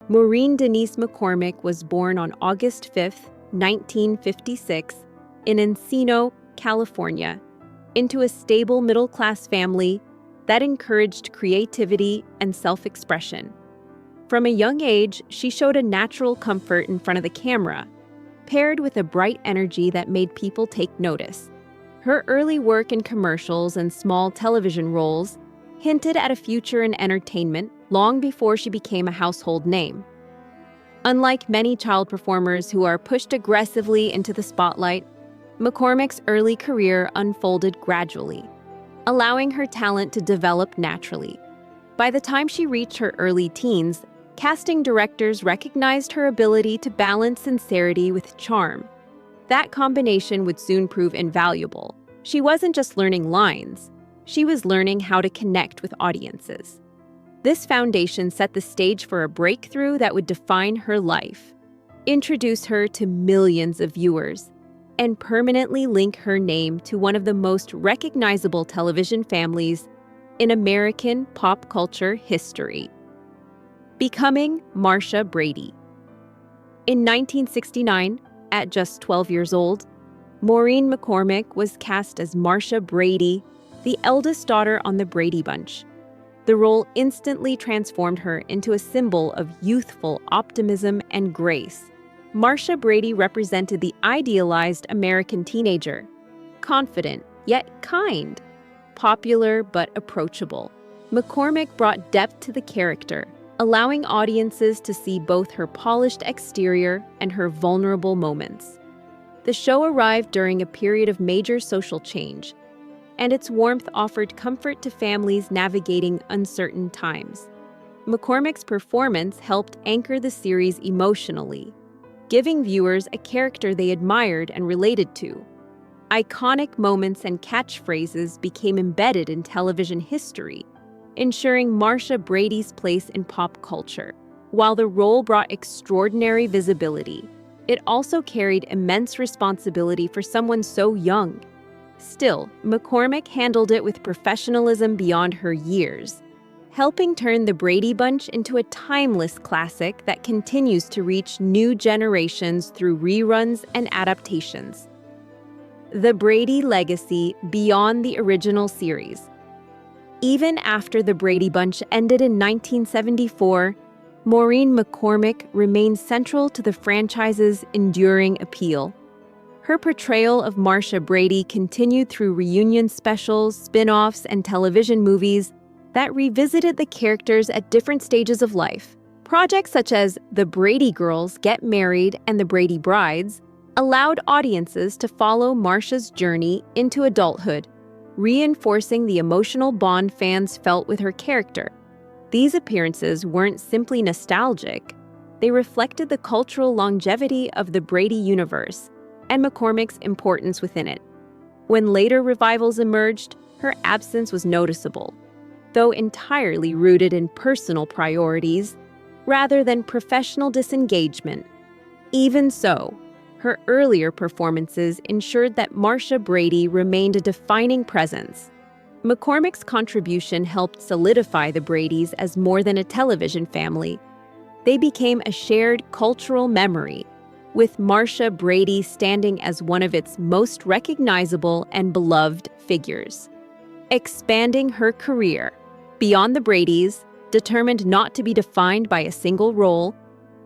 Maureen Denise McCormick was born on August 5, 1956, in Encino, California, into a stable middle-class family that encouraged creativity and self-expression. From a young age, she showed a natural comfort in front of the camera, paired with a bright energy that made people take notice. Her early work in commercials and small television roles hinted at a future in entertainment long before she became a household name. Unlike many child performers who are pushed aggressively into the spotlight, McCormick's early career unfolded gradually, allowing her talent to develop naturally. By the time she reached her early teens, casting directors recognized her ability to balance sincerity with charm. That combination would soon prove invaluable. She wasn't just learning lines, she was learning how to connect with audiences. This foundation set the stage for a breakthrough that would define her life, introduce her to millions of viewers, and permanently link her name to one of the most recognizable television families in American pop culture history. Becoming Marcia Brady. In 1969, at just 12 years old, Maureen McCormick was cast as Marcia Brady, the eldest daughter on the Brady Bunch. The role instantly transformed her into a symbol of youthful optimism and grace. Marcia Brady represented the idealized American teenager, confident yet kind, popular but approachable. McCormick brought depth to the character, allowing audiences to see both her polished exterior and her vulnerable moments. The show arrived during a period of major social change, and its warmth offered comfort to families navigating uncertain times. McCormick's performance helped anchor the series emotionally, giving viewers a character they admired and related to. Iconic moments and catchphrases became embedded in television history, ensuring Marcia Brady's place in pop culture. While the role brought extraordinary visibility, it also carried immense responsibility for someone so young. Still, McCormick handled it with professionalism beyond her years, helping turn the Brady Bunch into a timeless classic that continues to reach new generations through reruns and adaptations. The Brady legacy beyond the original series. Even after the Brady Bunch ended in 1974, Maureen McCormick remained central to the franchise's enduring appeal. Her portrayal of Marcia Brady continued through reunion specials, spin-offs, and television movies that revisited the characters at different stages of life. Projects such as The Brady Girls Get Married and The Brady Brides allowed audiences to follow Marcia's journey into adulthood, reinforcing the emotional bond fans felt with her character. These appearances weren't simply nostalgic, they reflected the cultural longevity of the Brady universe and McCormick's importance within it. When later revivals emerged, her absence was noticeable, though entirely rooted in personal priorities rather than professional disengagement. Even so, her earlier performances ensured that Marcia Brady remained a defining presence. McCormick's contribution helped solidify the Bradys as more than a television family. They became a shared cultural memory, with Marcia Brady standing as one of its most recognizable and beloved figures. Expanding her career beyond the Bradys, determined not to be defined by a single role,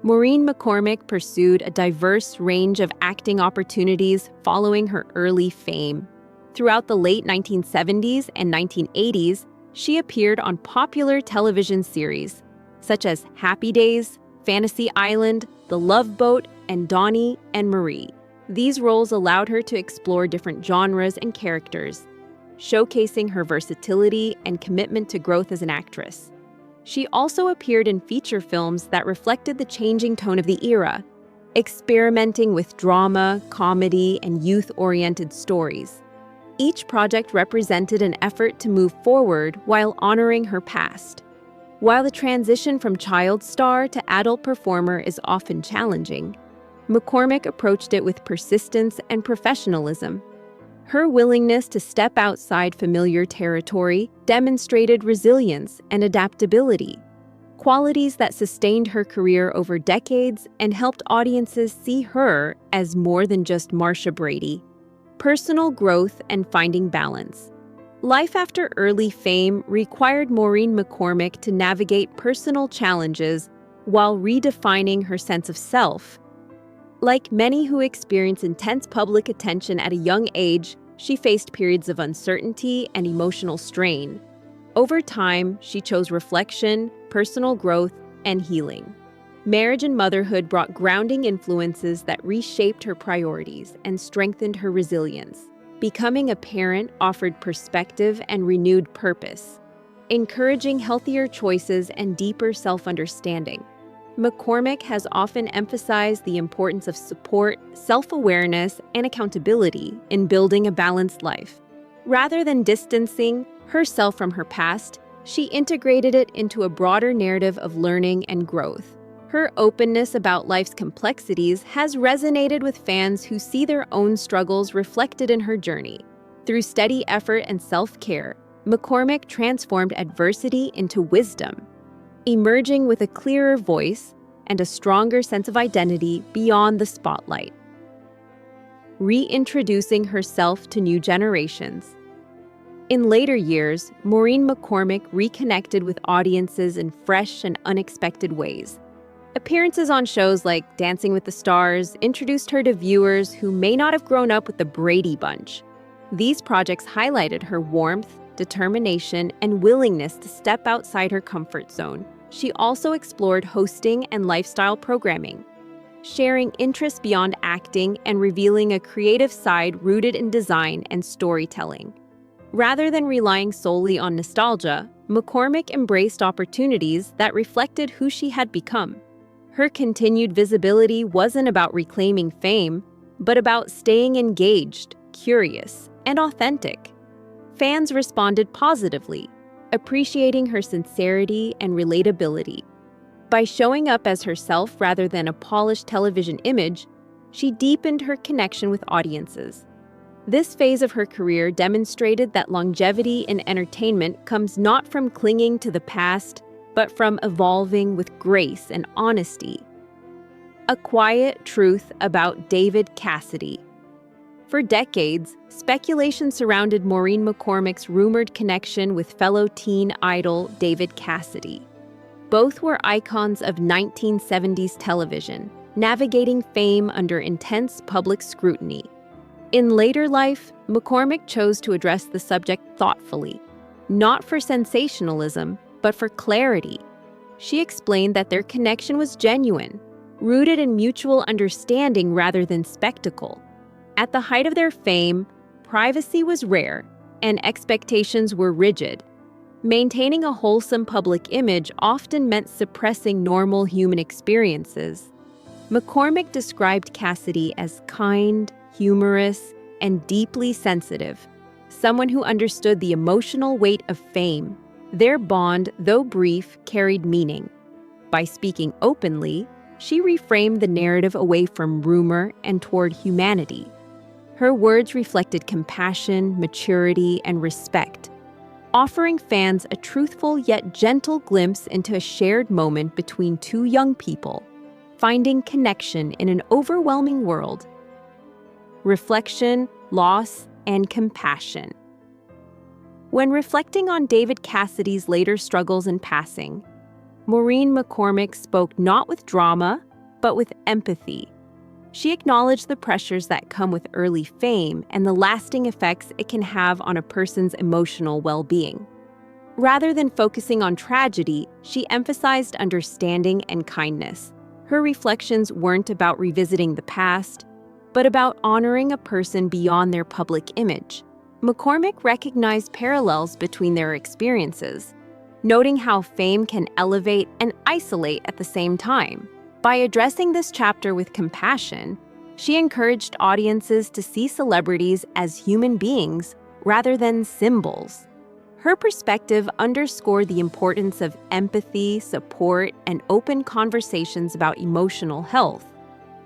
Maureen McCormick pursued a diverse range of acting opportunities following her early fame. Throughout the late 1970s and 1980s, she appeared on popular television series such as Happy Days, Fantasy Island, The Love Boat, and Donnie and Marie. These roles allowed her to explore different genres and characters, showcasing her versatility and commitment to growth as an actress. She also appeared in feature films that reflected the changing tone of the era, experimenting with drama, comedy, and youth-oriented stories. Each project represented an effort to move forward while honoring her past. While the transition from child star to adult performer is often challenging, McCormick approached it with persistence and professionalism. Her willingness to step outside familiar territory demonstrated resilience and adaptability. qualities that sustained her career over decades and helped audiences see her as more than just Marcia Brady. Personal growth and finding balance. Life after early fame required Maureen McCormick to navigate personal challenges while redefining her sense of self. Like many who experience intense public attention at a young age, she faced periods of uncertainty and emotional strain. Over time, she chose reflection, personal growth, and healing. Marriage and motherhood brought grounding influences that reshaped her priorities and strengthened her resilience. Becoming a parent offered perspective and renewed purpose, encouraging healthier choices and deeper self-understanding. McCormick has often emphasized the importance of support, self-awareness, and accountability in building a balanced life. Rather than distancing herself from her past, she integrated it into a broader narrative of learning and growth. Her openness about life's complexities has resonated with fans who see their own struggles reflected in her journey. Through steady effort and self-care, McCormick transformed adversity into wisdom, emerging with a clearer voice and a stronger sense of identity beyond the spotlight. Reintroducing herself to new generations. In later years, Maureen McCormick reconnected with audiences in fresh and unexpected ways. Appearances on shows like Dancing with the Stars introduced her to viewers who may not have grown up with the Brady Bunch. These projects highlighted her warmth, determination, and willingness to step outside her comfort zone. She also explored hosting and lifestyle programming, sharing interests beyond acting and revealing a creative side rooted in design and storytelling. Rather than relying solely on nostalgia, McCormick embraced opportunities that reflected who she had become. Her continued visibility wasn't about reclaiming fame, but about staying engaged, curious, and authentic. Fans responded positively, appreciating her sincerity and relatability. By showing up as herself rather than a polished television image, she deepened her connection with audiences. This phase of her career demonstrated that longevity in entertainment comes not from clinging to the past, but from evolving with grace and honesty. A quiet truth about David Cassidy. For decades, speculation surrounded Maureen McCormick's rumored connection with fellow teen idol David Cassidy. Both were icons of 1970s television, navigating fame under intense public scrutiny. In later life, McCormick chose to address the subject thoughtfully, not for sensationalism, but for clarity. She explained that their connection was genuine, rooted in mutual understanding rather than spectacle. At the height of their fame, privacy was rare, and expectations were rigid. Maintaining a wholesome public image often meant suppressing normal human experiences. McCormick described Cassidy as kind, humorous, and deeply sensitive, someone who understood the emotional weight of fame. Their bond, though brief, carried meaning. By speaking openly, she reframed the narrative away from rumor and toward humanity. Her words reflected compassion, maturity, and respect, offering fans a truthful yet gentle glimpse into a shared moment between two young people, finding connection in an overwhelming world. Reflection, loss, and compassion. When reflecting on David Cassidy's later struggles and passing, Maureen McCormick spoke not with drama, but with empathy. She acknowledged the pressures that come with early fame and the lasting effects it can have on a person's emotional well-being. Rather than focusing on tragedy, she emphasized understanding and kindness. Her reflections weren't about revisiting the past, but about honoring a person beyond their public image. McCormick recognized parallels between their experiences, noting how fame can elevate and isolate at the same time. By addressing this chapter with compassion, she encouraged audiences to see celebrities as human beings rather than symbols. Her perspective underscored the importance of empathy, support, and open conversations about emotional health.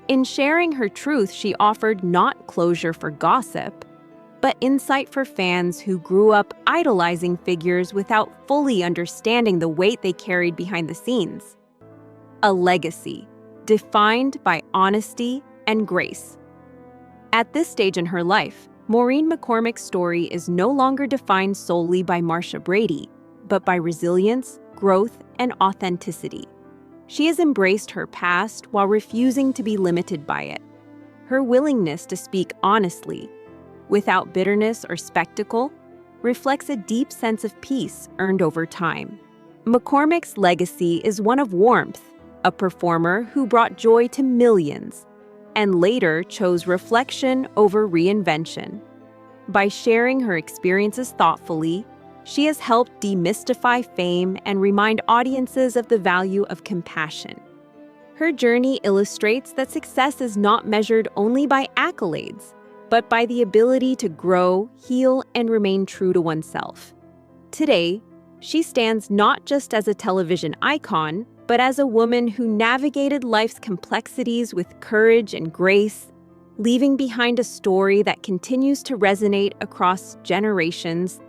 In sharing her truth, she offered not closure for gossip, but insight for fans who grew up idolizing figures without fully understanding the weight they carried behind the scenes. A legacy defined by honesty and grace. At this stage in her life, Maureen McCormick's story is no longer defined solely by Marcia Brady, but by resilience, growth, and authenticity. She has embraced her past while refusing to be limited by it. Her willingness to speak honestly, without bitterness or spectacle, reflects a deep sense of peace earned over time. McCormick's legacy is one of warmth, a performer who brought joy to millions, and later chose reflection over reinvention. By sharing her experiences thoughtfully, she has helped demystify fame and remind audiences of the value of compassion. Her journey illustrates that success is not measured only by accolades, but by the ability to grow, heal, and remain true to oneself. Today, she stands not just as a television icon, but as a woman who navigated life's complexities with courage and grace, leaving behind a story that continues to resonate across generations